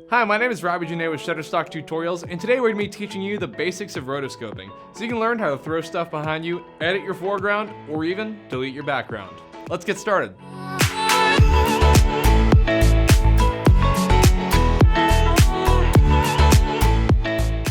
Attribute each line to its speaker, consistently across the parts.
Speaker 1: Hi, my name is Robbie Janae with Shutterstock Tutorials, and today we're going to be teaching you the basics of rotoscoping, so you can learn how to throw stuff behind you, edit your foreground, or even delete your background. Let's get started.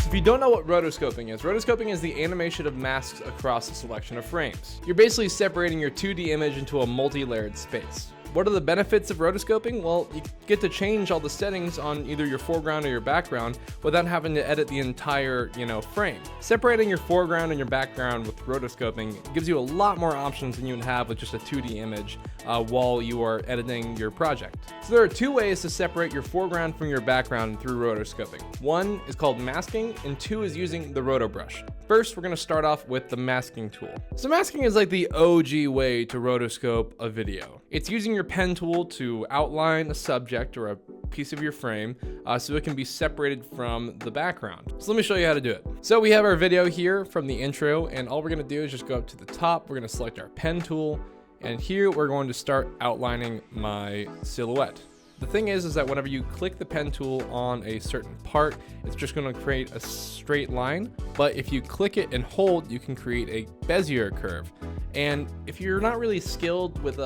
Speaker 1: If you don't know what rotoscoping is the animation of masks across a selection of frames. You're basically separating your 2D image into a multi-layered space. What are the benefits of rotoscoping? Well, you get to change all the settings on either your foreground or your background without having to edit the entire, frame. Separating your foreground and your background with rotoscoping gives you a lot more options than you would have with just a 2D image while you are editing your project. So there are two ways to separate your foreground from your background through rotoscoping. One is called masking, and two is using the Roto Brush. First, we're going to start off with the masking tool. So masking is like the OG way to rotoscope a video. It's using your pen tool to outline a subject or a piece of your frame so it can be separated from the background. So let me show you how to do it. So we have our video here from the intro, and all we're going to do is just go up to the top. We're going to select our pen tool, and here we're going to start outlining my silhouette. The thing is that whenever you click the pen tool on a certain part, it's just going to create a straight line. But if you click it and hold, you can create a Bezier curve. And if you're not really skilled with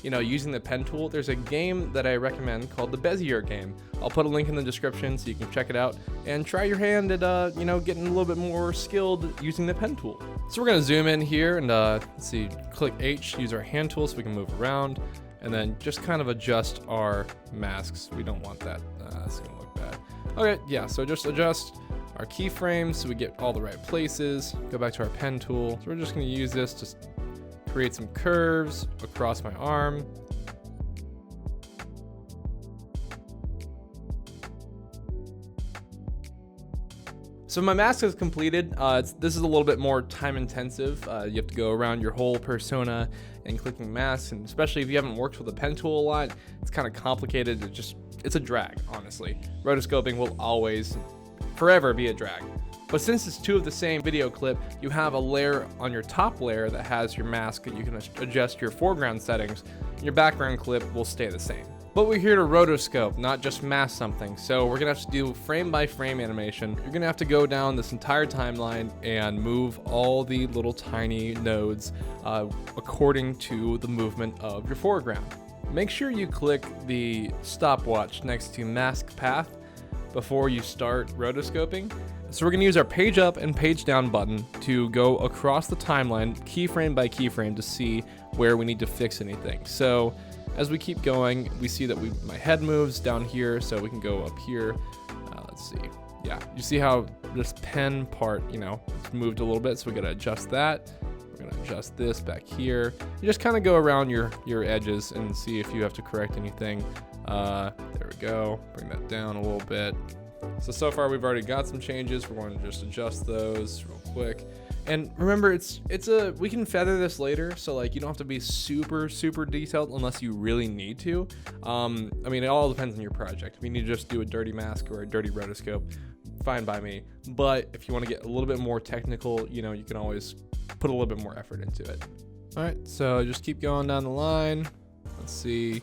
Speaker 1: using the pen tool, there's a game that I recommend called the Bezier game. I'll put a link in the description so you can check it out and try your hand at getting a little bit more skilled using the pen tool. So we're going to zoom in here and let's see, click H, use our hand tool so we can move around. And then just kind of adjust our masks. We don't want that, it's gonna look bad. Okay, yeah, so just adjust our keyframes so we get all the right places. Go back to our pen tool. So we're just gonna use this to create some curves across my arm. So my mask is completed. This is a little bit more time intensive. You have to go around your whole persona and clicking masks, and especially if you haven't worked with a pen tool a lot, it's kind of complicated. It's a drag, honestly. Rotoscoping will always, forever be a drag. But since it's two of the same video clip, you have a layer on your top layer that has your mask that you can adjust your foreground settings, and your background clip will stay the same. But we're here to rotoscope, not just mask something. So we're gonna have to do frame by frame animation. You're gonna have to go down this entire timeline and move all the little tiny nodes according to the movement of your foreground. Make sure you click the stopwatch next to mask path before you start rotoscoping. So we're gonna use our page up and page down button to go across the timeline, keyframe by keyframe, to see where we need to fix anything. So as we keep going, we see that my head moves down here, so we can go up here. Let's see. Yeah, you see how this pen part, it's moved a little bit, so we gotta adjust that. We're gonna adjust this back here. You just kind of go around your edges and see if you have to correct anything. There we go. Bring that down a little bit. So far we've already got some changes. We're going to just adjust those real quick. And remember, we can feather this later, so you don't have to be super detailed unless you really need to. It all depends on your project. If you need to just do a dirty mask or a dirty rotoscope, fine by me. But if you want to get a little bit more technical, you can always put a little bit more effort into it. All right, so just keep going down the line. Let's see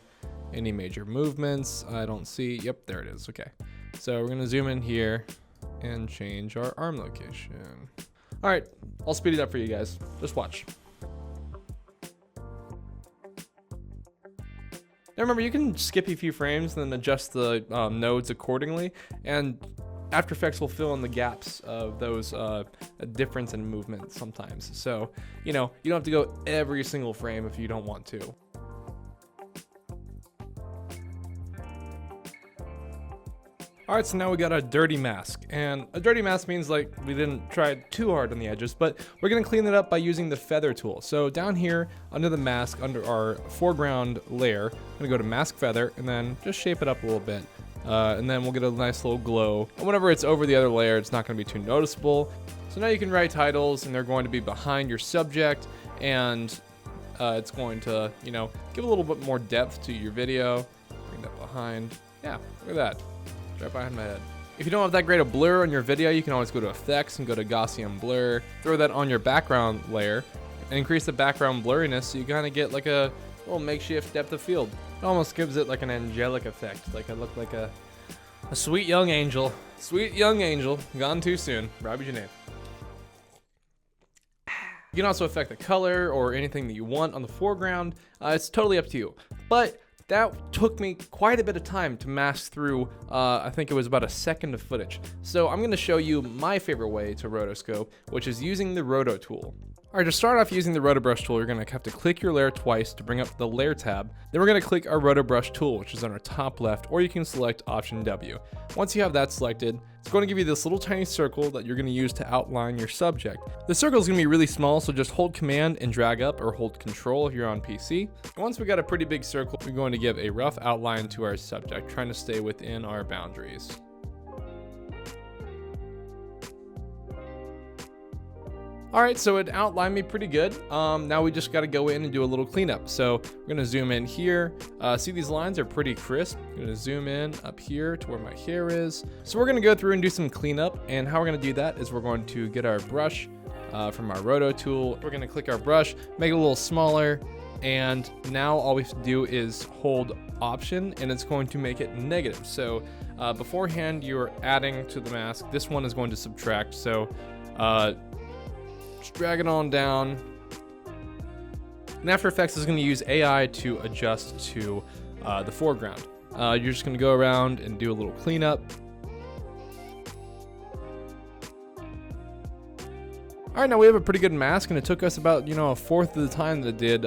Speaker 1: any major movements. I don't see. Yep, there it is. Okay, so we're gonna zoom in here and change our arm location. All right, I'll speed it up for you guys. Just watch. Now remember, you can skip a few frames and then adjust the nodes accordingly, and After Effects will fill in the gaps of those difference in movement sometimes. So, you don't have to go every single frame if you don't want to. Alright, so now we got a dirty mask, and a dirty mask means we didn't try too hard on the edges, but we're going to clean it up by using the feather tool. So down here under the mask, under our foreground layer, I'm going to go to mask feather and then just shape it up a little bit. And then we'll get a nice little glow. And whenever it's over the other layer, it's not going to be too noticeable. So now you can write titles, and they're going to be behind your subject, and it's going to, give a little bit more depth to your video. Bring that behind. Yeah, look at that. Right behind my head. If you don't have that great a blur on your video, you can always go to Effects and go to Gaussian Blur. Throw that on your background layer and increase the background blurriness so you kind of get a little makeshift depth of field. It almost gives it an angelic effect. I look like a A sweet young angel. Sweet young angel. Gone too soon. Robbie Janae. You can also affect the color or anything that you want on the foreground. It's totally up to you. But that took me quite a bit of time to mask through. I think it was about a second of footage. So I'm going to show you my favorite way to rotoscope, which is using the Roto tool. All right, to start off using the Roto Brush tool, you're going to have to click your layer twice to bring up the layer tab. Then we're going to click our Roto Brush tool, which is on our top left, or you can select Option W. Once you have that selected, it's going to give you this little tiny circle that you're going to use to outline your subject. The circle is going to be really small, so just hold Command and drag up, or hold Control if you're on PC. And once we got a pretty big circle, we're going to give a rough outline to our subject, trying to stay within our boundaries. All right, so it outlined me pretty good. Now we just got to go in and do a little cleanup. So we're going to zoom in here. See, these lines are pretty crisp. I'm going to zoom in up here to where my hair is. So we're going to go through and do some cleanup. And how we're going to do that is we're going to get our brush from our Roto tool. We're going to click our brush, make it a little smaller. And now all we have to do is hold Option, and it's going to make it negative. So beforehand, you're adding to the mask. This one is going to subtract. So just drag it on down. And After Effects is going to use AI to adjust to the foreground. You're just going to go around and do a little cleanup. All right, now we have a pretty good mask, and it took us about, a fourth of the time that it did,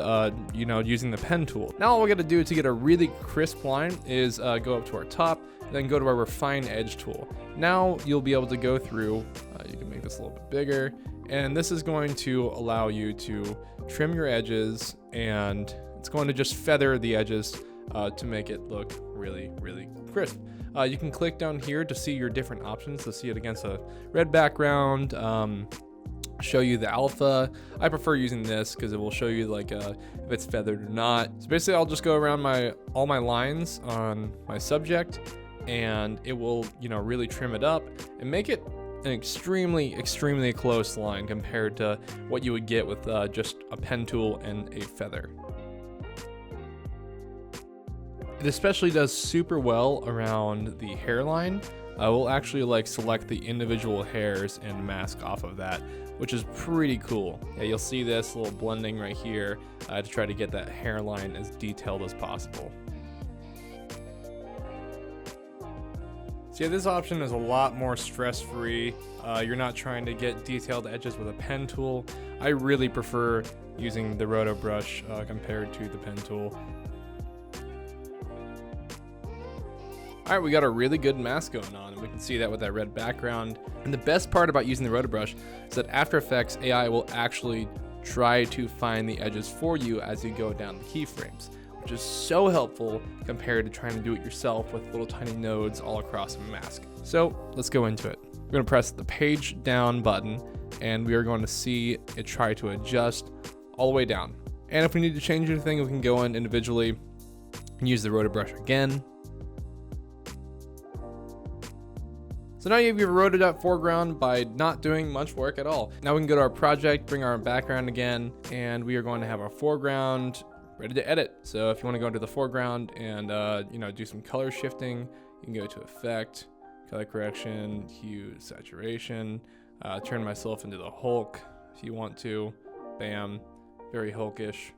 Speaker 1: using the pen tool. Now all we got to do to get a really crisp line is go up to our top, then go to our Refine Edge tool. Now you'll be able to go through, you can make this a little bit bigger, and this is going to allow you to trim your edges, and it's going to just feather the edges to make it look really, really crisp. You can click down here to see your different options, to see it against a red background, show you the alpha. I prefer using this because it will show you if it's feathered or not. So basically I'll just go around all my lines on my subject, and it will really trim it up and make it an extremely close line compared to what you would get with just a pen tool and a feather. It especially does super well around the hairline. I will actually select the individual hairs and mask off of that, which is pretty cool. Yeah, you'll see this little blending right here to try to get that hairline as detailed as possible. So yeah, this option is a lot more stress-free. You're not trying to get detailed edges with a pen tool. I really prefer using the Roto Brush compared to the pen tool. All right, we got a really good mask going on, and we can see that with that red background. And the best part about using the Roto Brush is that After Effects AI will actually try to find the edges for you as you go down the keyframes, which is so helpful compared to trying to do it yourself with little tiny nodes all across a mask. So let's go into it. We're going to press the page down button, and we are going to see it try to adjust all the way down. And if we need to change anything, we can go in individually and use the Roto Brush again. So now you've rotoed out foreground by not doing much work at all. Now we can go to our project, bring our background again, and we are going to have our foreground ready to edit. So if you want to go into the foreground and do some color shifting, you can go to Effect, Color Correction, Hue, Saturation, turn myself into the Hulk if you want to. Bam, very Hulkish.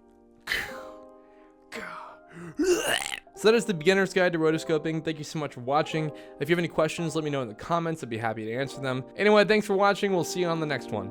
Speaker 1: So that is the beginner's guide to rotoscoping. Thank you so much for watching. If you have any questions, let me know in the comments. I'd be happy to answer them. Anyway, thanks for watching. We'll see you on the next one.